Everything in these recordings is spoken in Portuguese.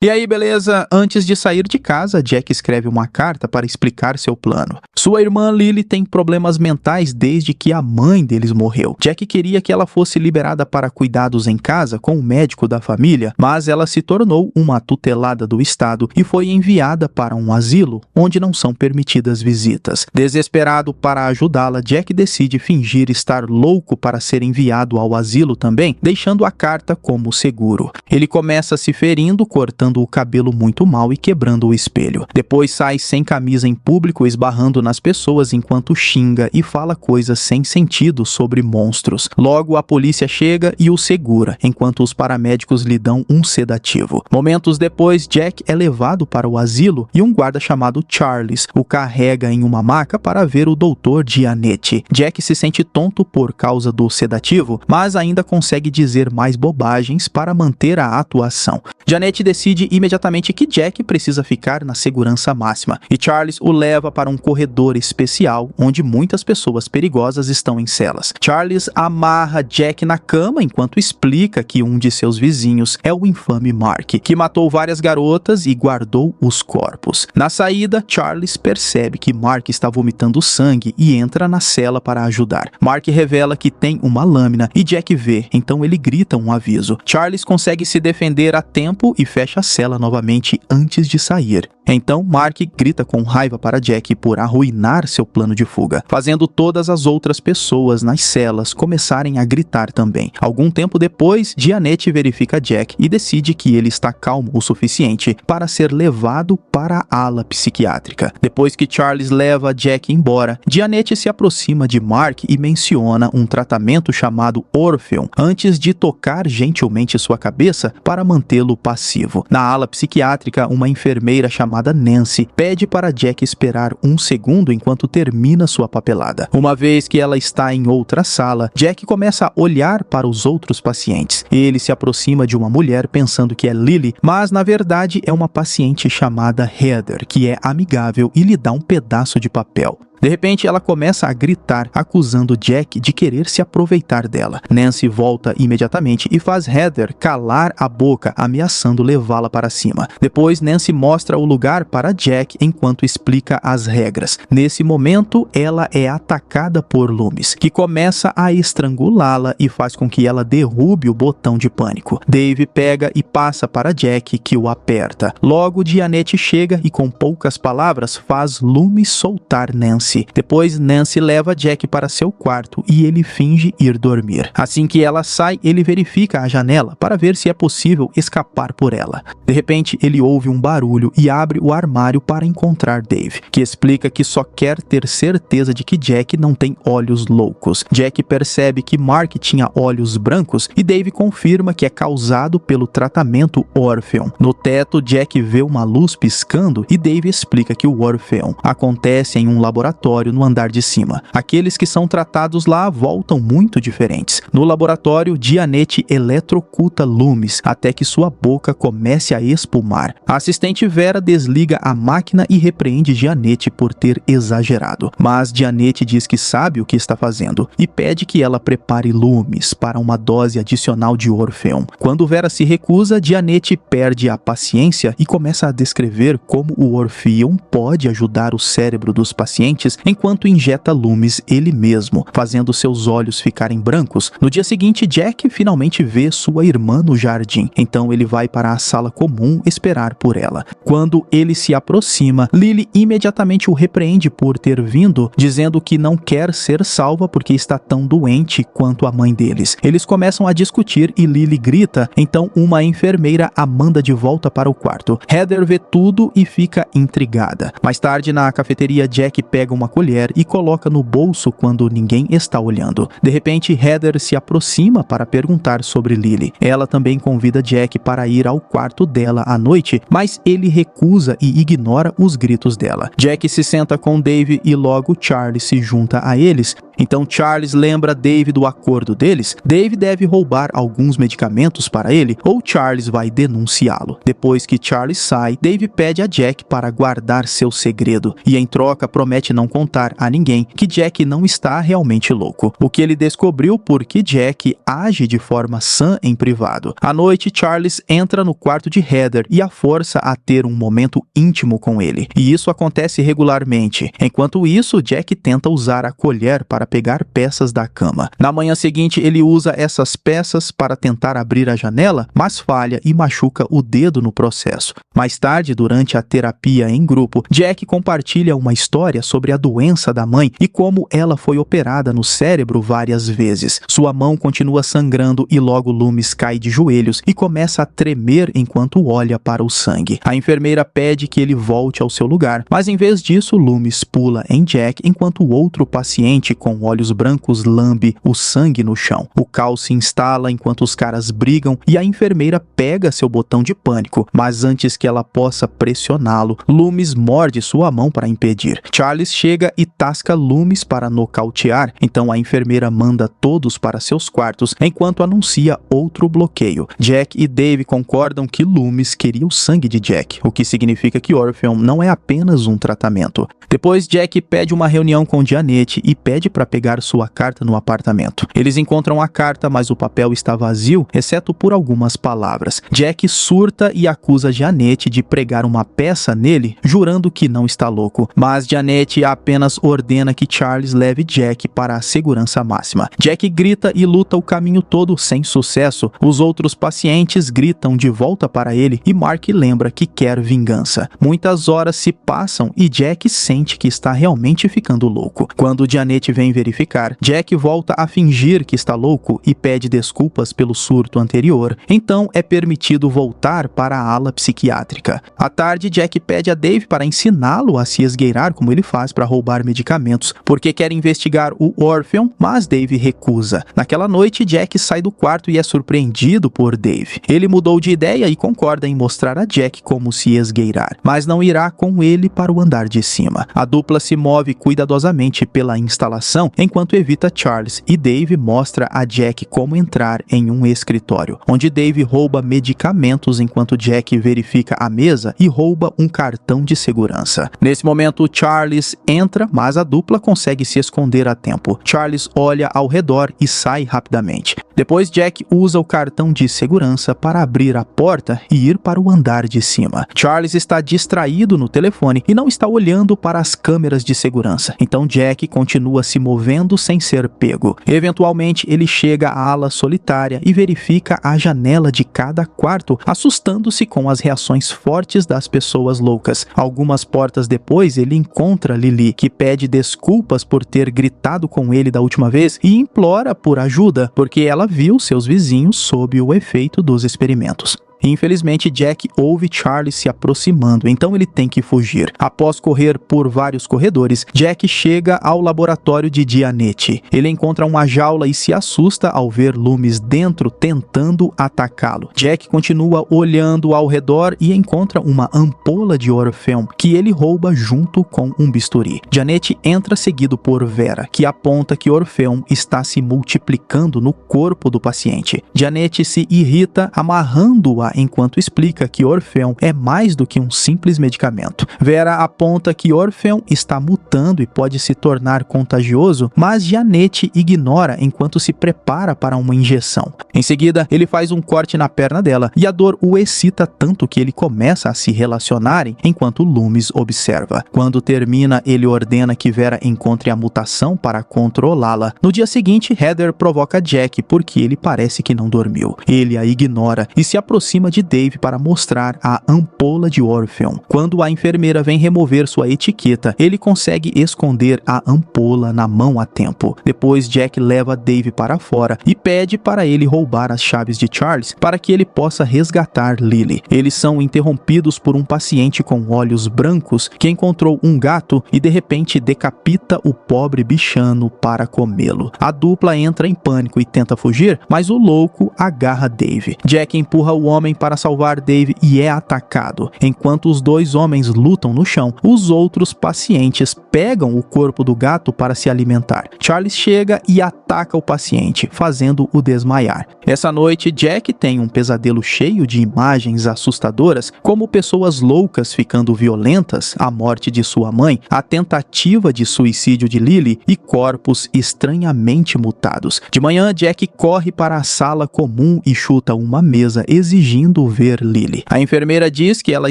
E aí, beleza? Antes de sair de casa, Jack escreve uma carta para explicar seu plano. Sua irmã Lily tem problemas mentais desde que a mãe deles morreu. Jack queria que ela fosse liberada para cuidados em casa com o médico da família, mas ela se tornou uma tutelada do estado e foi enviada para um asilo, onde não são permitidas visitas. Desesperado para ajudá-la, Jack decide fingir estar louco para ser enviado ao asilo também, deixando a carta como seguro. Ele começa se ferindo, cortando o cabelo muito mal e quebrando o espelho. Depois sai sem camisa em público, esbarrando nas pessoas enquanto xinga e fala coisas sem sentido sobre monstros. Logo, a polícia chega e o segura, enquanto os paramédicos lhe dão um sedativo. Momentos depois, Jack é levado para o asilo e um guarda chamado Charles o carrega em uma maca para ver o Dr. Giannetti. Jack se sente tonto por causa do sedativo, mas ainda consegue dizer mais bobagens para manter a atuação. Giannetti decide imediatamente que Jack precisa ficar na segurança máxima, e Charles o leva para um corredor especial onde muitas pessoas perigosas estão em celas. Charles amarra Jack na cama enquanto explica que um de seus vizinhos é o infame Mark, que matou várias garotas e guardou os corpos. Na saída, Charles percebe que Mark está vomitando sangue e entra na cela para ajudar. Mark revela que tem uma lâmina e Jack vê, então ele grita um aviso. Charles consegue se defender a tempo e fecha a cela novamente antes de sair. Então, Mark grita com raiva para Jack por arruinar seu plano de fuga, fazendo todas as outras pessoas nas celas começarem a gritar também. Algum tempo depois, Giannetti verifica Jack e decide que ele está calmo o suficiente para ser levado para a ala psiquiátrica. Depois que Charles leva Jack embora, Giannetti se aproxima de Mark e menciona um tratamento chamado Orpheum antes de tocar gentilmente sua cabeça para mantê-lo passivo. Na ala psiquiátrica, uma enfermeira chamada Nancy pede para Jack esperar um segundo enquanto termina sua papelada. Uma vez que ela está em outra sala, Jack começa a olhar para os outros pacientes. Ele se aproxima de uma mulher pensando que é Lily, mas na verdade é uma paciente chamada Heather, que é amigável e lhe dá um pedaço de papel. De repente, ela começa a gritar, acusando Jack de querer se aproveitar dela. Nancy volta imediatamente e faz Heather calar a boca, ameaçando levá-la para cima. Depois, Nancy mostra o lugar para Jack enquanto explica as regras. Nesse momento, ela é atacada por Loomis, que começa a estrangulá-la e faz com que ela derrube o botão de pânico. Dave pega e passa para Jack, que o aperta. Logo, Giannetti chega e, com poucas palavras, faz Loomis soltar Nancy. Depois, Nancy leva Jack para seu quarto e ele finge ir dormir. Assim que ela sai, ele verifica a janela para ver se é possível escapar por ela. De repente, ele ouve um barulho e abre o armário para encontrar Dave, que explica que só quer ter certeza de que Jack não tem olhos loucos. Jack percebe que Mark tinha olhos brancos e Dave confirma que é causado pelo tratamento Orpheum. No teto, Jack vê uma luz piscando e Dave explica que o Orpheum acontece em um laboratório no andar de cima. Aqueles que são tratados lá voltam muito diferentes. No laboratório, Giannetti eletrocuta Loomis até que sua boca comece a espumar. A assistente Vera desliga a máquina e repreende Giannetti por ter exagerado. Mas Giannetti diz que sabe o que está fazendo e pede que ela prepare Loomis para uma dose adicional de Orpheum. Quando Vera se recusa, Giannetti perde a paciência e começa a descrever como o Orpheum pode ajudar o cérebro dos pacientes enquanto injeta Loomis ele mesmo, fazendo seus olhos ficarem brancos. No dia seguinte, Jack finalmente vê sua irmã no jardim, então ele vai para a sala comum esperar por ela. Quando ele se aproxima, Lily imediatamente o repreende por ter vindo, dizendo que não quer ser salva porque está tão doente quanto a mãe deles. Eles começam a discutir e Lily grita, então uma enfermeira a manda de volta para o quarto. Heather vê tudo e fica intrigada. Mais tarde, na cafeteria, Jack pega uma colher e coloca no bolso quando ninguém está olhando. De repente, Heather se aproxima para perguntar sobre Lily. Ela também convida Jack para ir ao quarto dela à noite, mas ele recusa e ignora os gritos dela. Jack se senta com Dave e logo Charlie se junta a eles. Então Charles lembra Dave do acordo deles. Dave deve roubar alguns medicamentos para ele ou Charles vai denunciá-lo. Depois que Charles sai, Dave pede a Jack para guardar seu segredo e em troca promete não contar a ninguém que Jack não está realmente louco, o que ele descobriu porque Jack age de forma sã em privado. À noite, Charles entra no quarto de Heather e a força a ter um momento íntimo com ele, e isso acontece regularmente. Enquanto isso, Jack tenta usar a colher para pegar peças da cama. Na manhã seguinte, ele usa essas peças para tentar abrir a janela, mas falha e machuca o dedo no processo. Mais tarde, durante a terapia em grupo, Jack compartilha uma história sobre a doença da mãe e como ela foi operada no cérebro várias vezes. Sua mão continua sangrando e logo Loomis cai de joelhos e começa a tremer enquanto olha para o sangue. A enfermeira pede que ele volte ao seu lugar, mas em vez disso, Loomis pula em Jack enquanto o outro paciente com olhos brancos lambe o sangue no chão. O caos se instala enquanto os caras brigam e a enfermeira pega seu botão de pânico, mas antes que ela possa pressioná-lo, Loomis morde sua mão para impedir. Charles chega e tasca Loomis para nocautear, então a enfermeira manda todos para seus quartos enquanto anuncia outro bloqueio. Jack e Dave concordam que Loomis queria o sangue de Jack, o que significa que Orpheum não é apenas um tratamento. Depois, Jack pede uma reunião com Janet e pede para pegar sua carta no apartamento. Eles encontram a carta, mas o papel está vazio, exceto por algumas palavras. Jack surta e acusa Janet de pregar uma peça nele, jurando que não está louco, mas Janet apenas ordena que Charles leve Jack para a segurança máxima. Jack grita e luta o caminho todo sem sucesso. Os outros pacientes gritam de volta para ele e Mark lembra que quer vingança. Muitas horas se passam e Jack sente que está realmente ficando louco. Quando Janet vem verificar, Jack volta a fingir que está louco e pede desculpas pelo surto anterior. Então é permitido voltar para a ala psiquiátrica. À tarde, Jack pede a Dave para ensiná-lo a se esgueirar como ele faz para roubar medicamentos, porque quer investigar o Orpheum, mas Dave recusa. Naquela noite, Jack sai do quarto e é surpreendido por Dave. Ele mudou de ideia e concorda em mostrar a Jack como se esgueirar, mas não irá com ele para o andar de cima. A dupla se move cuidadosamente pela instalação enquanto evita Charles e Dave mostra a Jack como entrar em um escritório, onde Dave rouba medicamentos enquanto Jack verifica a mesa e rouba um cartão de segurança. Nesse momento, Charles entra, mas a dupla consegue se esconder a tempo. Charles olha ao redor e sai rapidamente. Depois, Jack usa o cartão de segurança para abrir a porta e ir para o andar de cima. Charles está distraído no telefone e não está olhando para as câmeras de segurança, então Jack continua se movendo sem ser pego. Eventualmente, ele chega à ala solitária e verifica a janela de cada quarto, assustando-se com as reações fortes das pessoas loucas. Algumas portas depois, ele encontra Lily, que pede desculpas por ter gritado com ele da última vez e implora por ajuda, porque ela viu seus vizinhos sob o efeito dos experimentos. Infelizmente, Jack ouve Charles se aproximando, então ele tem que fugir. Após correr por vários corredores, Jack chega ao laboratório de Janet. Ele encontra uma jaula e se assusta ao ver Loomis dentro tentando atacá-lo. Jack continua olhando ao redor e encontra uma ampola de Orpheum que ele rouba junto com um bisturi. Janet entra seguido por Vera, que aponta que Orpheum está se multiplicando no corpo do paciente. Janet se irrita amarrando-a enquanto explica que Orpheum é mais do que um simples medicamento. Vera aponta que Orpheum está mutando e pode se tornar contagioso, mas Janet ignora enquanto se prepara para uma injeção. Em seguida, ele faz um corte na perna dela e a dor o excita tanto que ele começa a se relacionarem enquanto Loomis observa. Quando termina, ele ordena que Vera encontre a mutação para controlá-la. No dia seguinte, Heather provoca Jack porque ele parece que não dormiu. Ele a ignora e se aproxima de Dave para mostrar a ampola de Orpheum. Quando a enfermeira vem remover sua etiqueta, ele consegue esconder a ampola na mão a tempo. Depois, Jack leva Dave para fora e pede para ele roubar as chaves de Charles para que ele possa resgatar Lily. Eles são interrompidos por um paciente com olhos brancos que encontrou um gato e de repente decapita o pobre bichano para comê-lo. A dupla entra em pânico e tenta fugir, mas o louco agarra Dave. Jack empurra o homem para salvar Dave e é atacado. Enquanto os dois homens lutam no chão, os outros pacientes pegam o corpo do gato para se alimentar. Charles chega e ataca o paciente, fazendo-o desmaiar. Essa noite, Jack tem um pesadelo cheio de imagens assustadoras, como pessoas loucas ficando violentas, a morte de sua mãe, a tentativa de suicídio de Lily e corpos estranhamente mutados. De manhã, Jack corre para a sala comum e chuta uma mesa, exigindo ver Lily. A enfermeira diz que ela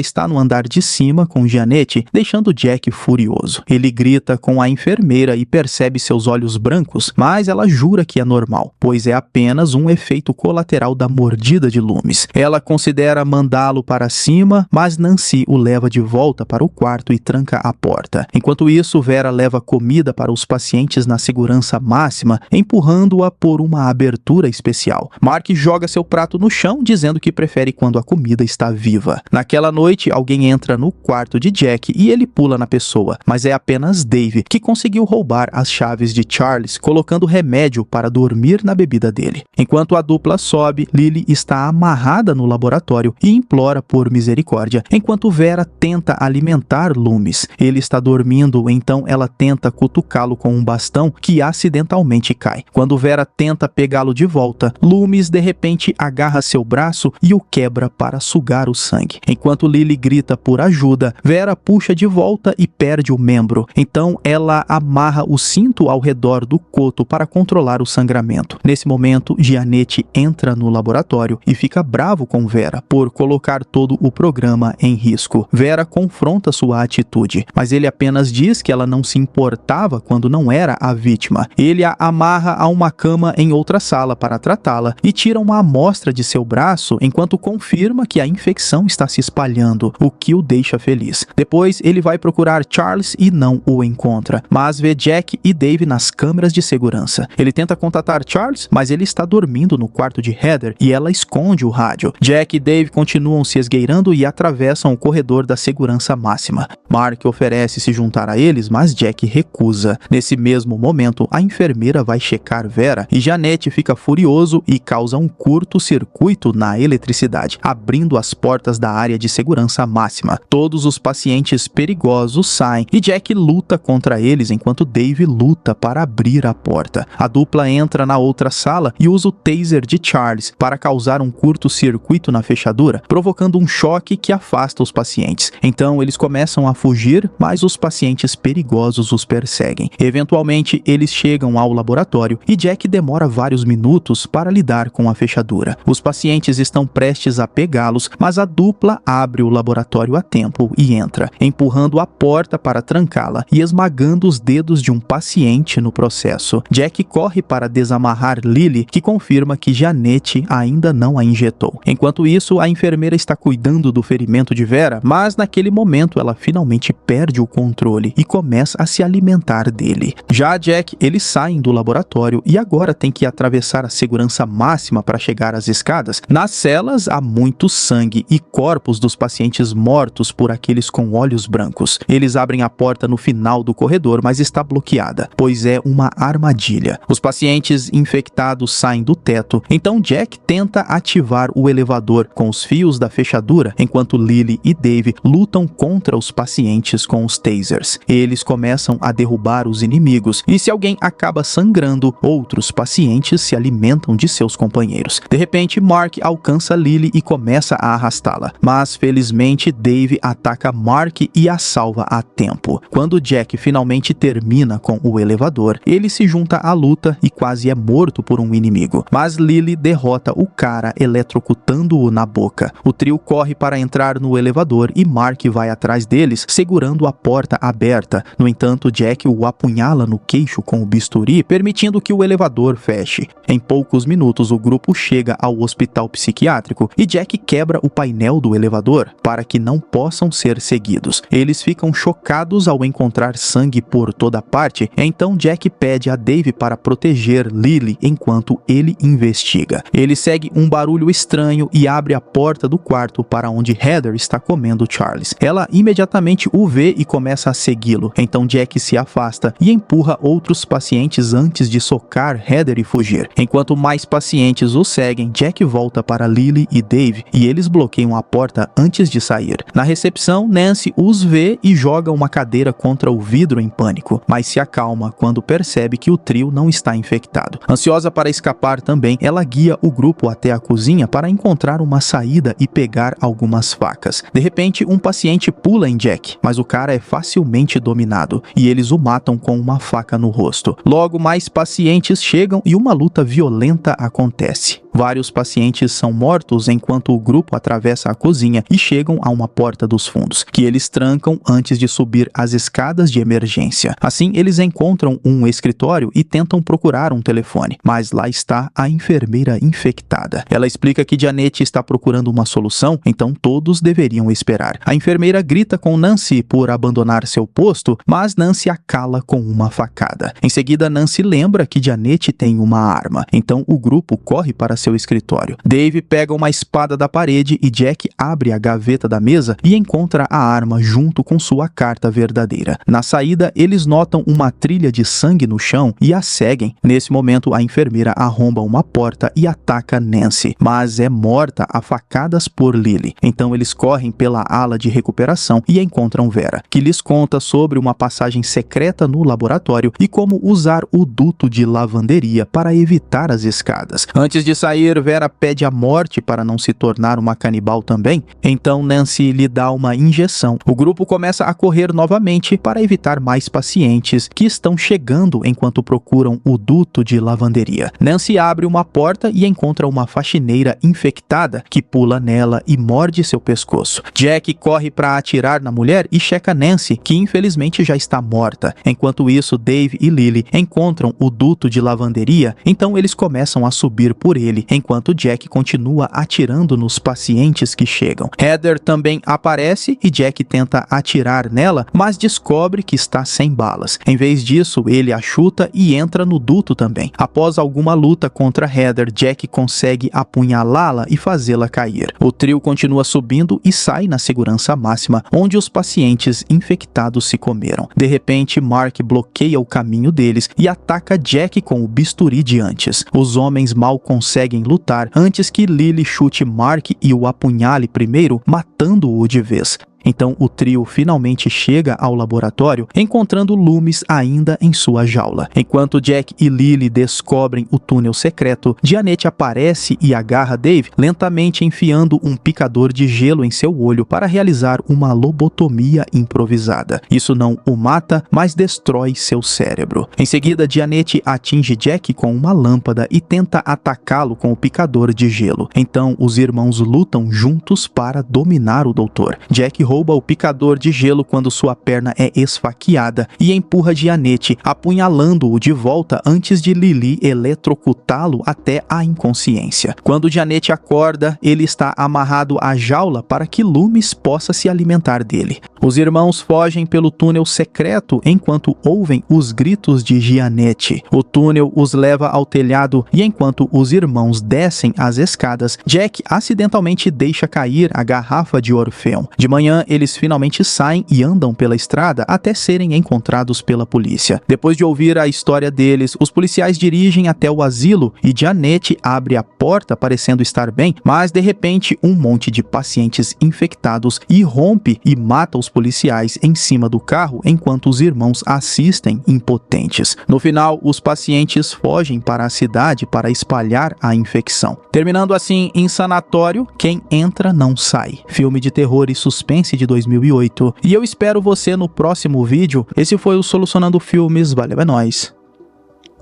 está no andar de cima com Jeanette, deixando Jack furioso. Ele grita com a enfermeira e percebe seus olhos brancos, mas ela jura que é normal, pois é apenas um efeito colateral da mordida de Loomis. Ela considera mandá-lo para cima, mas Nancy o leva de volta para o quarto e tranca a porta. Enquanto isso, Vera leva comida para os pacientes na segurança máxima, empurrando-a por uma abertura especial. Mark joga seu prato no chão, dizendo que prefere quando a comida está viva. Naquela noite, alguém entra no quarto de Jack e ele pula na pessoa, mas é apenas Dave, que conseguiu roubar as chaves de Charles, colocando remédio para dormir na bebida dele. Enquanto a dupla sobe, Lily está amarrada no laboratório e implora por misericórdia, enquanto Vera tenta alimentar Loomis. Ele está dormindo, então ela tenta cutucá-lo com um bastão que acidentalmente cai. Quando Vera tenta pegá-lo de volta, Loomis de repente agarra seu braço e o quebra para sugar o sangue. Enquanto Lily grita por ajuda, Vera puxa de volta e perde o membro. Então ela amarra o cinto ao redor do coto para controlar o sangramento. Nesse momento, Jeanette entra no laboratório e fica bravo com Vera por colocar todo o programa em risco. Vera confronta sua atitude, mas ele apenas diz que ela não se importava quando não era a vítima. Ele a amarra a uma cama em outra sala para tratá-la e tira uma amostra de seu braço enquanto confirma que a infecção está se espalhando, o que o deixa feliz. Depois, ele vai procurar Charles e não o encontra, mas vê Jack e Dave nas câmeras de segurança. Ele tenta contatar Charles, mas ele está dormindo no quarto de Heather e ela esconde o rádio. Jack e Dave continuam se esgueirando e atravessam o corredor da segurança máxima. Mark oferece se juntar a eles, mas Jack recusa. Nesse mesmo momento, a enfermeira vai checar Vera e Jeanette fica furioso e causa um curto-circuito na eletricidade, abrindo as portas da área de segurança máxima. Todos os pacientes perigosos saem e Jack luta contra eles enquanto Dave luta para abrir a porta. A dupla entra na outra sala e usa o taser de Charles para causar um curto-circuito na fechadura, provocando um choque que afasta os pacientes. Então eles começam a fugir, mas os pacientes perigosos os perseguem. Eventualmente, eles chegam ao laboratório e Jack demora vários minutos para lidar com a fechadura. Os pacientes estão prestes a pegá-los, mas a dupla abre o laboratório a tempo e entra, empurrando a porta para trancá-la e esmagando os dedos de um paciente no processo. Jack corre para desamarrar Lily, que confirma que Jeanette ainda não a injetou. Enquanto isso, a enfermeira está cuidando do ferimento de Vera, mas naquele momento ela finalmente perde o controle e começa a se alimentar dele. Já Jack, eles saem do laboratório e agora tem que atravessar a segurança máxima para chegar às escadas. Nas celas há muito sangue e corpos dos pacientes mortos por aqueles com olhos brancos. Eles abrem a porta no final do corredor, mas está bloqueada, pois é uma armadilha. Os pacientes infectados saem do teto, então Jack tenta ativar o elevador com os fios da fechadura, enquanto Lily e Dave lutam contra os pacientes com os tasers. Eles começam a derrubar os inimigos, e se alguém acaba sangrando, outros pacientes se alimentam de seus companheiros. De repente, Mark alcança Lily e começa a arrastá-la, mas felizmente Dave ataca Mark e a salva a tempo. Quando Jack finalmente termina com o elevador, ele se junta à luta e quase é morto por um inimigo, mas Lily derrota o cara eletrocutando-o na boca. O trio corre para entrar no elevador e Mark vai atrás deles, segurando a porta aberta. No entanto, Jack o apunhala no queixo com o bisturi, permitindo que o elevador feche. Em poucos minutos, o grupo chega ao hospital psiquiátrico e Jack quebra o painel do elevador para que não possam ser seguidos. Eles ficam chocados ao encontrar sangue por toda parte, então Jack pede a Dave para proteger Lily enquanto ele investiga. Ele segue um barulho estranho e abre a porta do quarto para onde Heather está comendo Charles. Ela imediatamente o vê e começa a segui-lo, então Jack se afasta e empurra outros pacientes antes de socar Heather e fugir. Enquanto mais pacientes o seguem, Jack volta para Lily e Dave e eles bloqueiam a porta antes de sair. Na recepção, Nancy os vê e joga uma cadeira contra contra o vidro em pânico, mas se acalma quando percebe que o trio não está infectado. Ansiosa para escapar também, ela guia o grupo até a cozinha para encontrar uma saída e pegar algumas facas. De repente, um paciente pula em Jack, mas o cara é facilmente dominado e eles o matam com uma faca no rosto. Logo, mais pacientes chegam e uma luta violenta acontece. Vários pacientes são mortos enquanto o grupo atravessa a cozinha e chegam a uma porta dos fundos, que eles trancam antes de subir as escadas de emergência. Assim, eles encontram um escritório e tentam procurar um telefone, mas lá está a enfermeira infectada. Ela explica que Janet está procurando uma solução, então todos deveriam esperar. A enfermeira grita com Nancy por abandonar seu posto, mas Nancy a cala com uma facada. Em seguida, Nancy lembra que Janet tem uma arma, então o grupo corre para seu escritório. Dave pega uma espada da parede e Jack abre a gaveta da mesa e encontra a arma junto com sua carta verdadeira. Na saída, eles notam uma trilha de sangue no chão e a seguem. Nesse momento, a enfermeira arromba uma porta e ataca Nancy, mas é morta a facadas por Lily. Então eles correm pela ala de recuperação e encontram Vera, que lhes conta sobre uma passagem secreta no laboratório e como usar o duto de lavanderia para evitar as escadas. Antes de sair, Vera pede a morte para não se tornar uma canibal também. Então Nancy lhe dá uma injeção. O grupo começa a correr novamente para evitar mais pacientes que estão chegando enquanto procuram o duto de lavanderia. Nancy abre uma porta e encontra uma faxineira infectada que pula nela e morde seu pescoço. Jack corre para atirar na mulher e checa Nancy, que infelizmente já está morta. Enquanto isso, Dave e Lily encontram o duto de lavanderia, então eles começam a subir por ele, enquanto Jack continua atirando nos pacientes que chegam. Heather também aparece e Jack tenta atirar nela, mas descobre que está sem balas. Em vez disso, ele a chuta e entra no duto também. Após alguma luta contra Heather, Jack consegue apunhalá-la e fazê-la cair. O trio continua subindo e sai na segurança máxima, onde os pacientes infectados se comeram. De repente, Mark bloqueia o caminho deles e ataca Jack com o bisturi de antes. Os homens mal conseguem lutar antes que Lily chute Mark e o apunhale primeiro, matando-o de vez. Então o trio finalmente chega ao laboratório, encontrando Loomis ainda em sua jaula. Enquanto Jack e Lily descobrem o túnel secreto, Janet aparece e agarra Dave, lentamente enfiando um picador de gelo em seu olho para realizar uma lobotomia improvisada. Isso não o mata, mas destrói seu cérebro. Em seguida, Janet atinge Jack com uma lâmpada e tenta atacá-lo com o picador de gelo. Então os irmãos lutam juntos para dominar o doutor. Jack rouba o picador de gelo quando sua perna é esfaqueada e empurra Janet, apunhalando-o de volta antes de Lily eletrocutá-lo até a inconsciência. Quando Janet acorda, ele está amarrado à jaula para que Loomis possa se alimentar dele. Os irmãos fogem pelo túnel secreto enquanto ouvem os gritos de Janet. O túnel os leva ao telhado e enquanto os irmãos descem as escadas, Jack acidentalmente deixa cair a garrafa de Orfeon. De manhã, eles finalmente saem e andam pela estrada até serem encontrados pela polícia. Depois de ouvir a história deles, os policiais dirigem até o asilo e Janet abre a porta parecendo estar bem, mas de repente um monte de pacientes infectados irrompe e mata os policiais em cima do carro enquanto os irmãos assistem impotentes. No final, os pacientes fogem para a cidade para espalhar a infecção. Terminando assim em Sanatório, quem entra não sai. Filme de terror e suspense de 2008. E eu espero você no próximo vídeo. Esse foi o Solucionando Filmes. Valeu, é nóis.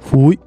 Fui.